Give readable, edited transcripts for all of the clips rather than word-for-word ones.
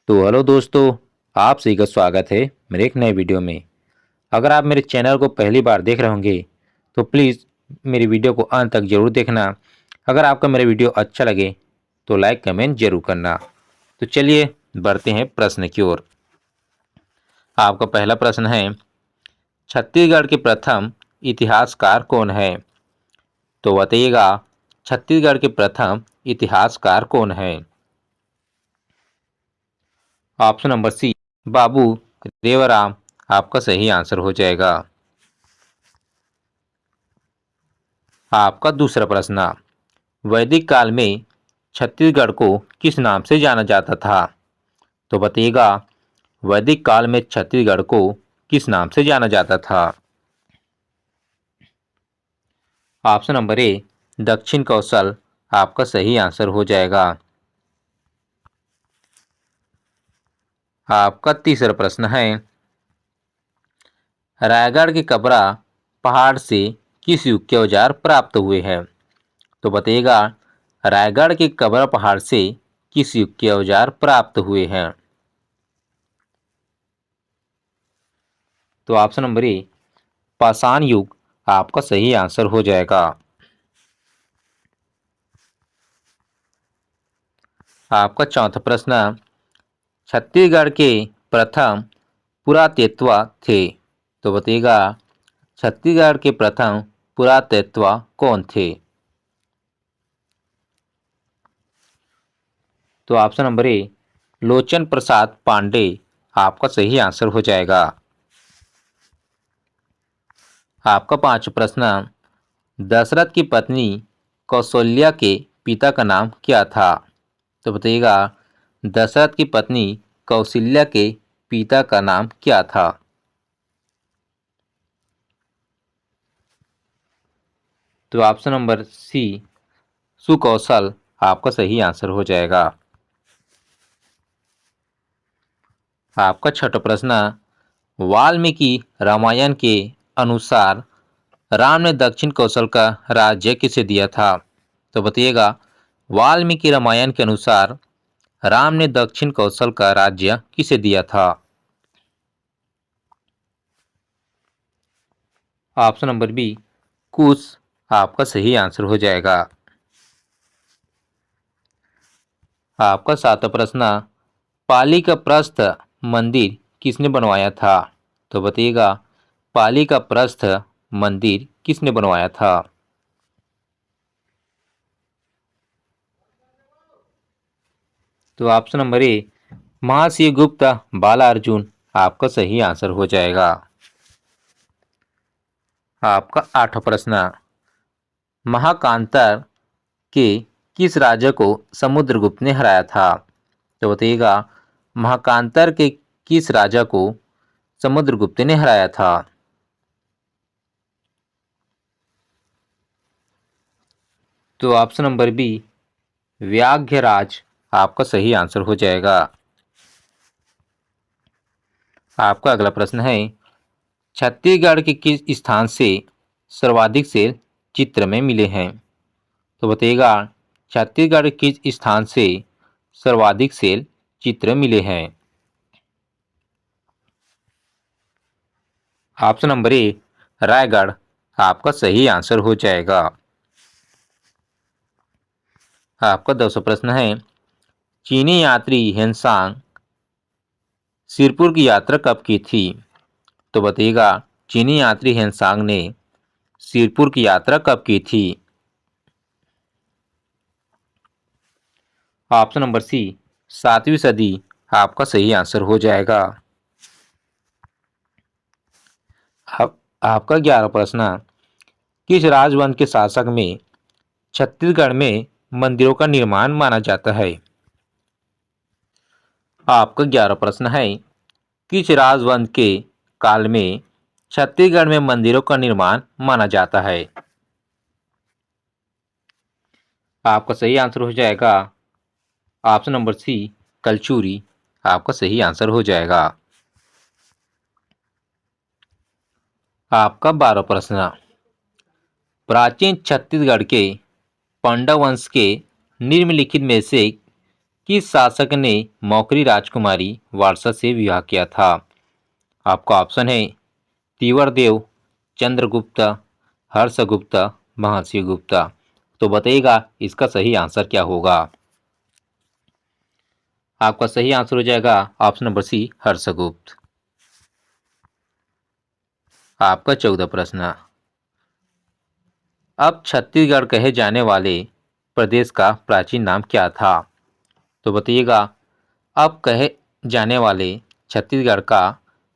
तो हेलो दोस्तों, आप सभी का स्वागत है मेरे एक नए वीडियो में। अगर आप मेरे चैनल को पहली बार देख रहे होंगे तो प्लीज़ मेरी वीडियो को अंत तक ज़रूर देखना। अगर आपका मेरा वीडियो अच्छा लगे तो लाइक कमेंट जरूर करना। तो चलिए बढ़ते हैं प्रश्न की ओर। आपका पहला प्रश्न है, छत्तीसगढ़ के प्रथम इतिहासकार कौन है? तो बताइएगा, छत्तीसगढ़ के प्रथम इतिहासकार कौन है? ऑप्शन नंबर सी, बाबू देवराम आपका सही आंसर हो जाएगा। आपका दूसरा प्रश्न, वैदिक काल में छत्तीसगढ़ को किस नाम से जाना जाता था? तो बताइएगा, वैदिक काल में छत्तीसगढ़ को किस नाम से जाना जाता था? ऑप्शन नंबर ए, दक्षिण कौशल आपका सही आंसर हो जाएगा। आपका तीसरा प्रश्न है, रायगढ़ के कबरा पहाड़ से किस युग के औजार प्राप्त हुए हैं? तो बताइएगा, रायगढ़ के कबरा पहाड़ से किस युग के औजार प्राप्त हुए हैं? तो ऑप्शन नंबर ए, पाषाण युग आपका सही आंसर हो जाएगा। आपका चौथा प्रश्न, छत्तीसगढ़ के प्रथम पुरातत्व थे? तो बताइएगा, छत्तीसगढ़ के प्रथम पुरातत्व कौन थे? तो ऑप्शन नंबर ए, लोचन प्रसाद पांडे आपका सही आंसर हो जाएगा। आपका पांचवा प्रश्न, दशरथ की पत्नी कौशल्या के पिता का नाम क्या था? तो बताइएगा, दशरथ की पत्नी कौशल्या के पिता का नाम क्या था? तो ऑप्शन नंबर सी, सुकौशल आपका सही आंसर हो जाएगा। आपका छठा प्रश्न, वाल्मीकि रामायण के अनुसार राम ने दक्षिण कौशल का राज्य किसे दिया था? तो बताइएगा, वाल्मीकि रामायण के अनुसार राम ने दक्षिण कौशल का राज्य किसे दिया था? ऑप्शन नंबर बी, कुश आपका सही आंसर हो जाएगा। आपका सातवां प्रश्न, पाली का प्रस्थ मंदिर किसने बनवाया था? तो बताइएगा, पाली का प्रस्थ मंदिर किसने बनवाया था? तो ऑप्शन नंबर ए, महाशिव गुप्त बाला अर्जुन आपका सही आंसर हो जाएगा। आपका आठवां प्रश्न, महाकांतर के किस राजा को समुद्रगुप्त ने हराया था? तो बताइएगा, महाकांतर के किस राजा को समुद्रगुप्त ने हराया था? तो ऑप्शन नंबर बी, व्याघ्रराज आपका सही आंसर हो जाएगा। आपका अगला प्रश्न है, छत्तीसगढ़ के किस स्थान से सर्वाधिक सेल चित्र में मिले हैं? तो बताइएगा, छत्तीसगढ़ के किस स्थान से सर्वाधिक सेल चित्र मिले हैं? ऑप्शन नंबर ए, रायगढ़ आपका सही आंसर हो जाएगा। आपका 200 प्रश्न है, चीनी यात्री हेनसांग सिरपुर की यात्रा कब की थी? तो बताइएगा, चीनी यात्री हेनसांग ने सिरपुर की यात्रा कब की थी? ऑप्शन नंबर सी, 7वीं सदी आपका सही आंसर हो जाएगा। आपका 11 प्रश्न, किस राजवंश के शासक में छत्तीसगढ़ में मंदिरों का निर्माण माना जाता है? आपका 11 प्रश्न है, किस राजवंश के काल में छत्तीसगढ़ में मंदिरों का निर्माण माना जाता है? आपका सही आंसर हो जाएगा ऑप्शन नंबर सी, कलचुरी आपका सही आंसर हो जाएगा। आपका 12 प्रश्न, प्राचीन छत्तीसगढ़ के पांडव वंश के निम्नलिखित में से किस शासक ने मौखरी राजकुमारी वारसा से विवाह किया था? आपका ऑप्शन है तीवरदेव, चंद्रगुप्त, हर्षगुप्त, महर्षि गुप्ता। तो बताइएगा इसका सही आंसर क्या होगा? आपका सही आंसर हो जाएगा ऑप्शन नंबर सी, हर्षगुप्त। आपका 14 प्रश्न। अब छत्तीसगढ़ कहे जाने वाले प्रदेश का प्राचीन नाम क्या था? तो बताइएगा अब कहे जाने वाले छत्तीसगढ़ का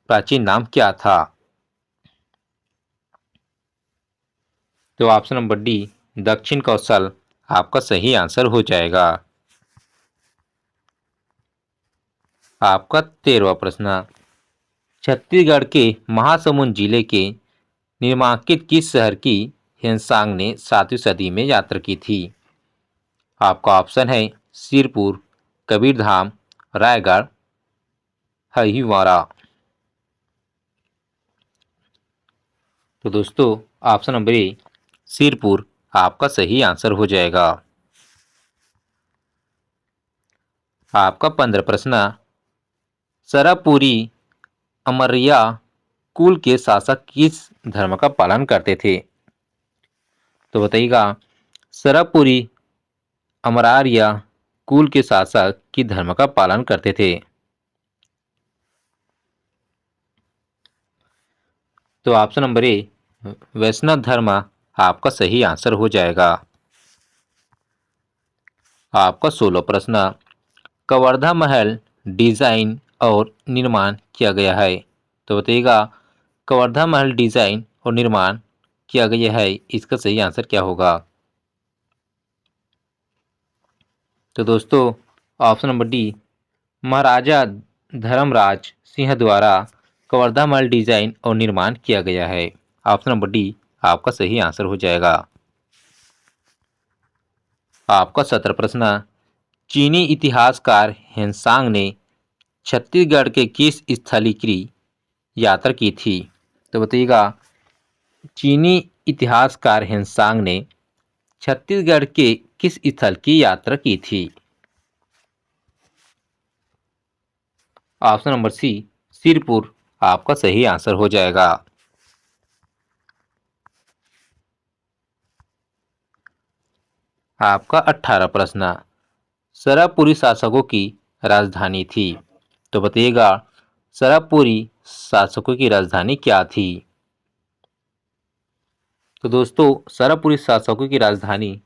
प्राचीन नाम क्या था? तो ऑप्शन नंबर डी, दक्षिण कौशल, आपका सही आंसर हो जाएगा। आपका 13वां प्रश्न। छत्तीसगढ़ के महासमुंद जिले के निम्नलिखित किस शहर की हिंसांग ने 7वीं सदी में यात्रा की थी? आपका ऑप्शन है सिरपुर, कबीरधाम, रायगढ़, हरिहरवाड़ा। तो दोस्तों ऑप्शन नंबर ए, सिरपुर, आपका सही आंसर हो जाएगा। आपका 15 प्रश्न। सरपुरी अमरिया कुल के शासक किस धर्म का पालन करते थे? तो बताइएगा सरपुरी अमरारिया कुल के शासक किस धर्म का पालन करते थे? तो ऑप्शन नंबर ए, वैष्णव धर्म, आपका सही आंसर हो जाएगा। आपका 16 प्रश्न। कवर्धा महल डिजाइन और निर्माण किया गया है? तो बताइएगा कवर्धा महल डिजाइन और निर्माण किया गया है, इसका सही आंसर क्या होगा? तो दोस्तों ऑप्शन नंबर डी, महाराजा धर्मराज सिंह द्वारा कवर्धा महल डिजाइन और निर्माण किया गया है। ऑप्शन नंबर डी आपका सही आंसर हो जाएगा। आपका 17 प्रश्न। चीनी इतिहासकार हेनसांग ने छत्तीसगढ़ के किस स्थल की यात्रा की थी? तो बताइएगा चीनी इतिहासकार हेनसांग ने छत्तीसगढ़ के किस स्थल की यात्रा की थी? ऑप्शन नंबर सी, सिरपुर, आपका सही आंसर हो जाएगा। आपका 18 प्रश्न। सरपुरी शासकों की राजधानी थी? तो बताइएगा सरपुरी शासकों की राजधानी क्या थी? तो दोस्तों सरपुरी शासकों की राजधानी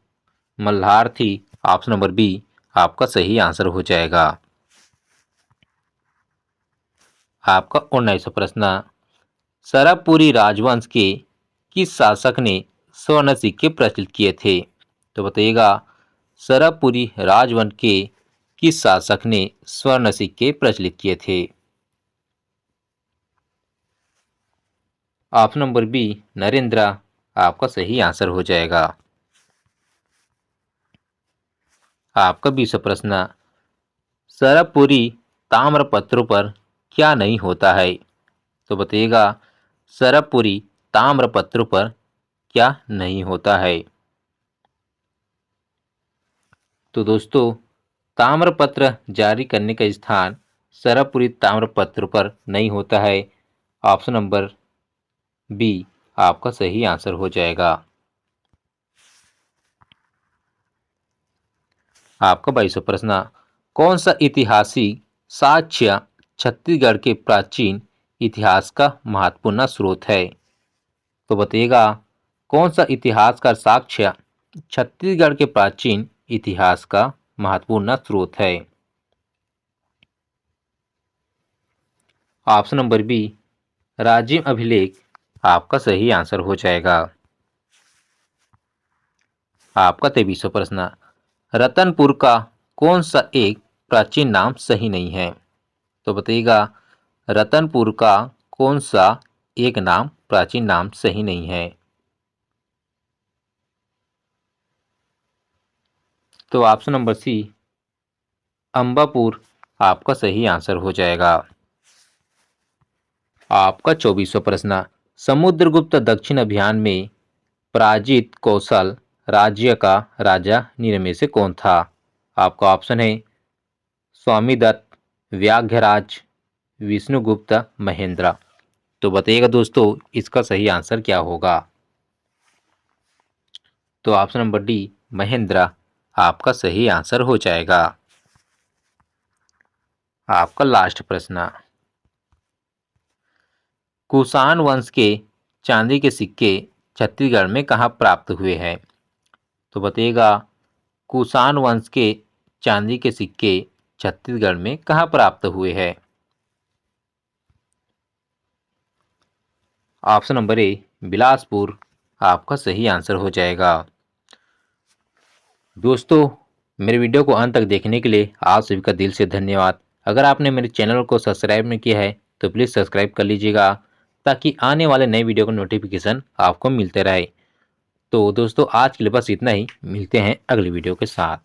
मल्हार थी। ऑप्शन नंबर बी आपका सही आंसर हो जाएगा। आपका 19वां प्रश्न। सरपुरी राजवंश के किस शासक ने स्वर्ण सिक्के प्रचलित किए थे? तो बताइएगा सरपुरी राजवंश के किस शासक ने स्वर्ण सिक्के प्रचलित किए थे? ऑप्शन नंबर बी, नरेंद्र, आपका सही आंसर हो जाएगा। आपका 20वां प्रश्न। सरपुरी ताम्रपत्रों पर क्या नहीं होता है? तो बताइएगा सरपुरी ताम्रपत्रों पर क्या नहीं होता है? तो दोस्तों ताम्रपत्र जारी करने का स्थान सरपुरी ताम्रपत्र पर नहीं होता है। ऑप्शन नंबर बी आपका सही आंसर हो जाएगा। आपका 22वां प्रश्न। कौन सा ऐतिहासिक साक्ष्य छत्तीसगढ़ के प्राचीन इतिहास का महत्वपूर्ण स्रोत है? तो बताइएगा कौन सा इतिहास का साक्ष्य छत्तीसगढ़ के प्राचीन इतिहास का महत्वपूर्ण स्रोत है? ऑप्शन नंबर बी, राजिम अभिलेख, आपका सही आंसर हो जाएगा। आपका 23वां प्रश्न। रतनपुर का कौन सा एक प्राचीन नाम सही नहीं है? तो बताइएगा रतनपुर का कौन सा एक नाम प्राचीन नाम सही नहीं है? तो ऑप्शन नंबर सी, अंबापुर, आपका सही आंसर हो जाएगा। आपका 24वां प्रश्न। समुद्रगुप्त दक्षिण अभियान में पराजित कौशल राज्य का राजा निम्न में से कौन था? आपका ऑप्शन है स्वामी दत्त, व्याघ्रराज, विष्णुगुप्त, महेंद्र। तो बताइएगा दोस्तों इसका सही आंसर क्या होगा। तो ऑप्शन नंबर डी महेंद्र आपका सही आंसर हो जाएगा। आपका लास्ट प्रश्न, कुषाण वंश के चांदी के सिक्के छत्तीसगढ़ में कहाँ प्राप्त हुए हैं। तो बताइएगा कुषाण वंश के चांदी के सिक्के छत्तीसगढ़ में कहाँ प्राप्त हुए हैं। ऑप्शन नंबर ए बिलासपुर आपका सही आंसर हो जाएगा। दोस्तों मेरे वीडियो को अंत तक देखने के लिए आप सभी का दिल से धन्यवाद। अगर आपने मेरे चैनल को सब्सक्राइब नहीं किया है तो प्लीज़ सब्सक्राइब कर लीजिएगा ताकि आने वाले नए वीडियो का नोटिफिकेशन आपको मिलते रहे। तो दोस्तों आज के लिए बस इतना ही, मिलते हैं अगली वीडियो के साथ।